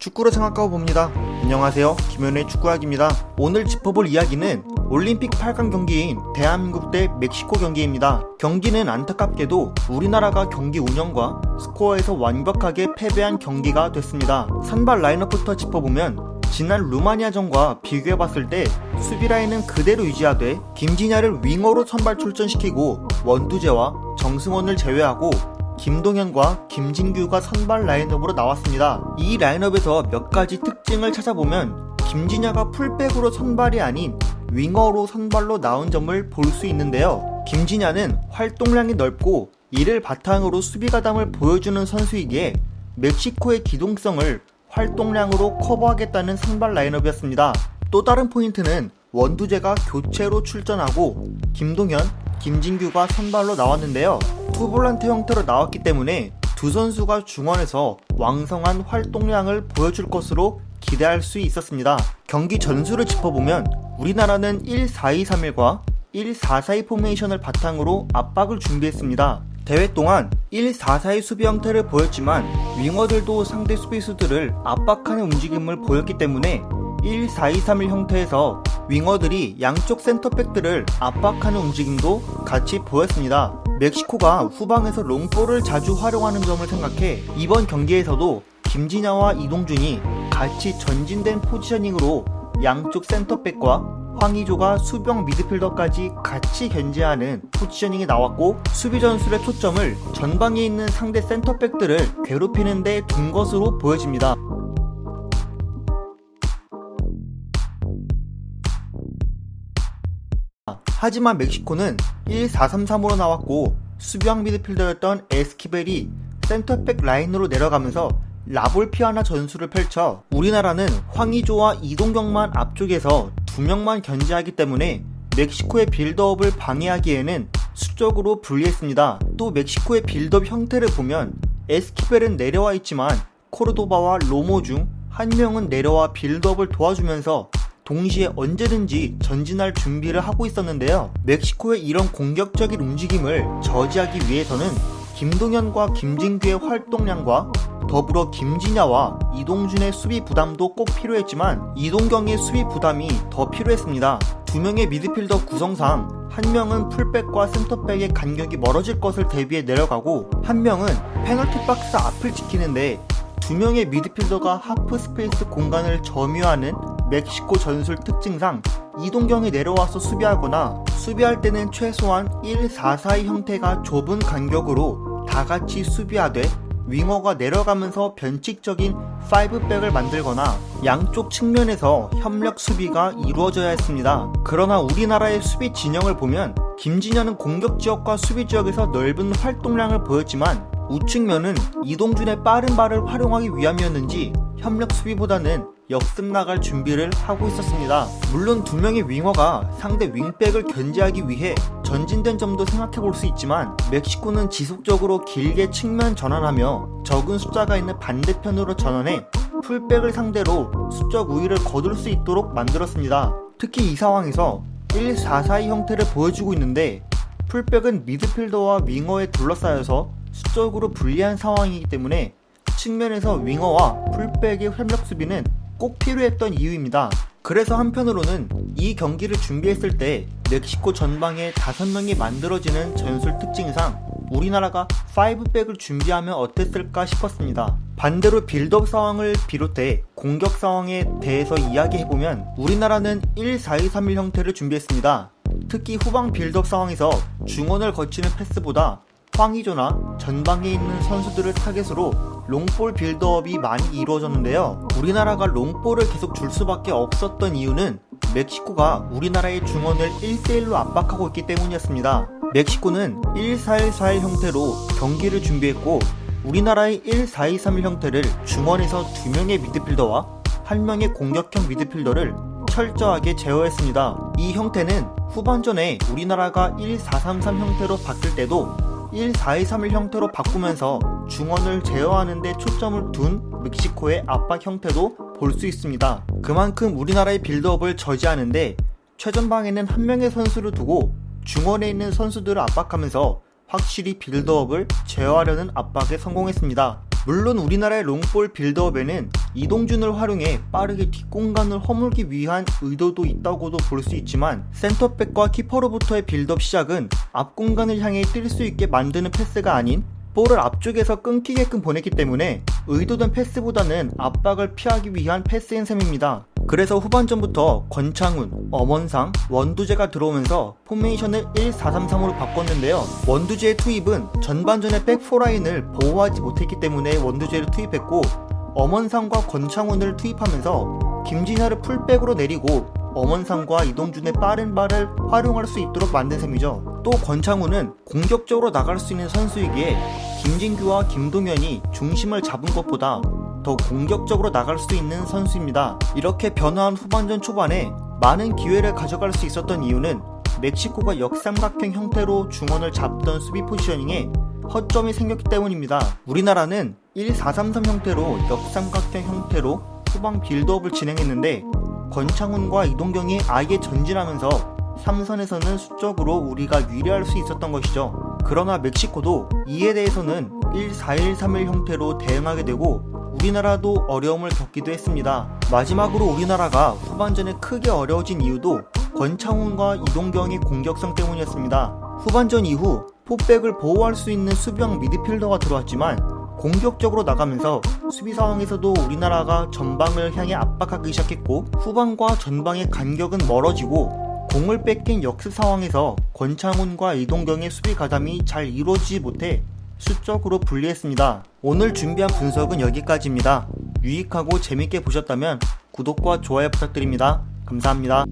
축구를 생각하고 봅니다. 안녕하세요, 김현우의 축구학입니다. 오늘 짚어볼 이야기는 올림픽 8강 경기인 대한민국 대 멕시코 경기입니다. 경기는 안타깝게도 우리나라가 경기 운영과 스코어에서 완벽하게 패배한 경기가 됐습니다. 선발 라인업부터 짚어보면 지난 루마니아전과 비교해봤을 때 수비 라인은 그대로 유지하되 김진야를 윙어로 선발 출전시키고 원두재와 정승원을 제외하고 김동현과 김진규가 선발 라인업으로 나왔습니다. 이 라인업에서 몇 가지 특징을 찾아보면 김진야가 풀백으로 선발이 아닌 윙어로 선발로 나온 점을 볼 수 있는데요. 김진야는 활동량이 넓고 이를 바탕으로 수비 가담을 보여주는 선수이기에 멕시코의 기동성을 활동량으로 커버하겠다는 선발 라인업이었습니다. 또 다른 포인트는 원두재가 교체로 출전하고 김동현, 김진규가 선발로 나왔는데요. 투볼란트 형태로 나왔기 때문에 두 선수가 중원에서 왕성한 활동량을 보여줄 것으로 기대할 수 있었습니다. 경기 전술을 짚어보면 우리나라는 1-4-2-3-1과 1-4-4-2 포메이션을 바탕으로 압박을 준비했습니다. 대회 동안 1-4-4-2 수비 형태를 보였지만 윙어들도 상대 수비수들을 압박하는 움직임을 보였기 때문에 1-4-2-3-1 형태에서 윙어들이 양쪽 센터백들을 압박하는 움직임도 같이 보였습니다. 멕시코가 후방에서 롱볼을 자주 활용하는 점을 생각해 이번 경기에서도 김진야와 이동준이 같이 전진된 포지셔닝으로 양쪽 센터백과 황의조가 수비형 미드필더까지 같이 견제하는 포지셔닝이 나왔고 수비 전술의 초점을 전방에 있는 상대 센터백들을 괴롭히는 데 둔 것으로 보여집니다. 하지만 멕시코는 1-4-3-3으로 나왔고 수비형 미드필더였던 에스키벨이 센터백 라인으로 내려가면서 라볼피아나 전술을 펼쳐 우리나라는 황의조와 이동경만 앞쪽에서 2명만 견제하기 때문에 멕시코의 빌드업을 방해하기에는 수적으로 불리했습니다. 또 멕시코의 빌드업 형태를 보면 에스키벨은 내려와 있지만 코르도바와 로모 중 한 명은 내려와 빌드업을 도와주면서 동시에 언제든지 전진할 준비를 하고 있었는데요. 멕시코의 이런 공격적인 움직임을 저지하기 위해서는 김동현과 김진규의 활동량과 더불어 김진야와 이동준의 수비 부담도 꼭 필요했지만 이동경의 수비 부담이 더 필요했습니다. 두 명의 미드필더 구성상 한 명은 풀백과 센터백의 간격이 멀어질 것을 대비해 내려가고 한 명은 페널티 박스 앞을 지키는데 두 명의 미드필더가 하프 스페이스 공간을 점유하는 멕시코 전술 특징상 이동경이 내려와서 수비하거나 수비할 때는 최소한 1-4-4-2 형태가 좁은 간격으로 다같이 수비하되 윙어가 내려가면서 변칙적인 5백을 만들거나 양쪽 측면에서 협력 수비가 이루어져야 했습니다. 그러나 우리나라의 수비 진영을 보면 김진야는 공격 지역과 수비 지역에서 넓은 활동량을 보였지만 우측면은 이동준의 빠른 발을 활용하기 위함이었는지 협력 수비보다는 역습 나갈 준비를 하고 있었습니다. 물론 두 명의 윙어가 상대 윙백을 견제하기 위해 전진된 점도 생각해볼 수 있지만 멕시코는 지속적으로 길게 측면 전환하며 적은 숫자가 있는 반대편으로 전환해 풀백을 상대로 수적 우위를 거둘 수 있도록 만들었습니다. 특히 이 상황에서 1-4-4-2 형태를 보여주고 있는데 풀백은 미드필더와 윙어에 둘러싸여서 수적으로 불리한 상황이기 때문에 측면에서 윙어와 풀백의 협력 수비는 꼭 필요했던 이유입니다. 그래서 한편으로는 이 경기를 준비했을 때 멕시코 전방에 5명이 만들어지는 전술 특징상 우리나라가 5백을 준비하면 어땠을까 싶었습니다. 반대로 빌드업 상황을 비롯해 공격 상황에 대해서 이야기해보면 우리나라는 1-4-2-3-1 형태를 준비했습니다. 특히 후방 빌드업 상황에서 중원을 거치는 패스보다 황의조나 전방에 있는 선수들을 타겟으로 롱볼 빌드업이 많이 이루어졌는데요. 우리나라가 롱볼을 계속 줄 수밖에 없었던 이유는 멕시코가 우리나라의 중원을 1대1로 압박하고 있기 때문이었습니다. 멕시코는 1-4-1-4-1 형태로 경기를 준비했고 우리나라의 1-4-2-3-1 형태를 중원에서 2명의 미드필더와 1명의 공격형 미드필더를 철저하게 제어했습니다. 이 형태는 후반전에 우리나라가 1-4-3-3 형태로 바뀔 때도 1-4-2-3-1 형태로 바꾸면서 중원을 제어하는 데 초점을 둔 멕시코의 압박 형태도 볼 수 있습니다. 그만큼 우리나라의 빌드업을 저지하는데 최전방에는 한 명의 선수를 두고 중원에 있는 선수들을 압박하면서 확실히 빌드업을 제어하려는 압박에 성공했습니다. 물론 우리나라의 롱볼 빌드업에는 이동준을 활용해 빠르게 뒷공간을 허물기 위한 의도도 있다고도 볼 수 있지만 센터백과 키퍼로부터의 빌드업 시작은 앞공간을 향해 뛸 수 있게 만드는 패스가 아닌 볼을 앞쪽에서 끊기게끔 보냈기 때문에 의도된 패스보다는 압박을 피하기 위한 패스인 셈입니다. 그래서 후반전부터 권창훈, 엄원상, 원두재가 들어오면서 포메이션을 1-4-3-3으로 바꿨는데요. 원두재의 투입은 전반전의 백4라인을 보호하지 못했기 때문에 원두재를 투입했고, 엄원상과 권창훈을 투입하면서 김진야를 풀백으로 내리고 엄원상과 이동준의 빠른 발을 활용할 수 있도록 만든 셈이죠. 또 권창훈은 공격적으로 나갈 수 있는 선수이기에 김진규와 김동현이 중심을 잡은 것보다 더 공격적으로 나갈 수 있는 선수입니다. 이렇게 변화한 후반전 초반에 많은 기회를 가져갈 수 있었던 이유는 멕시코가 역삼각형 형태로 중원을 잡던 수비 포지셔닝에 허점이 생겼기 때문입니다. 우리나라는 1-4-3-3 형태로 역삼각형 형태로 후방 빌드업을 진행했는데 권창훈과 이동경이 아예 전진하면서 3선에서는 수적으로 우리가 유리할 수 있었던 것이죠. 그러나 멕시코도 이에 대해서는 1-4-1-3-1 형태로 대응하게 되고 우리나라도 어려움을 겪기도 했습니다. 마지막으로 우리나라가 후반전에 크게 어려워진 이유도 권창훈과 이동경의 공격성 때문이었습니다. 후반전 이후 포백을 보호할 수 있는 수비형 미드필더가 들어왔지만 공격적으로 나가면서 수비 상황에서도 우리나라가 전방을 향해 압박하기 시작했고 후방과 전방의 간격은 멀어지고 공을 뺏긴 역습 상황에서 권창훈과 이동경의 수비 가담이 잘 이루어지지 못해 수적으로 불리했습니다. 오늘 준비한 분석은 여기까지입니다. 유익하고 재밌게 보셨다면 구독과 좋아요 부탁드립니다. 감사합니다.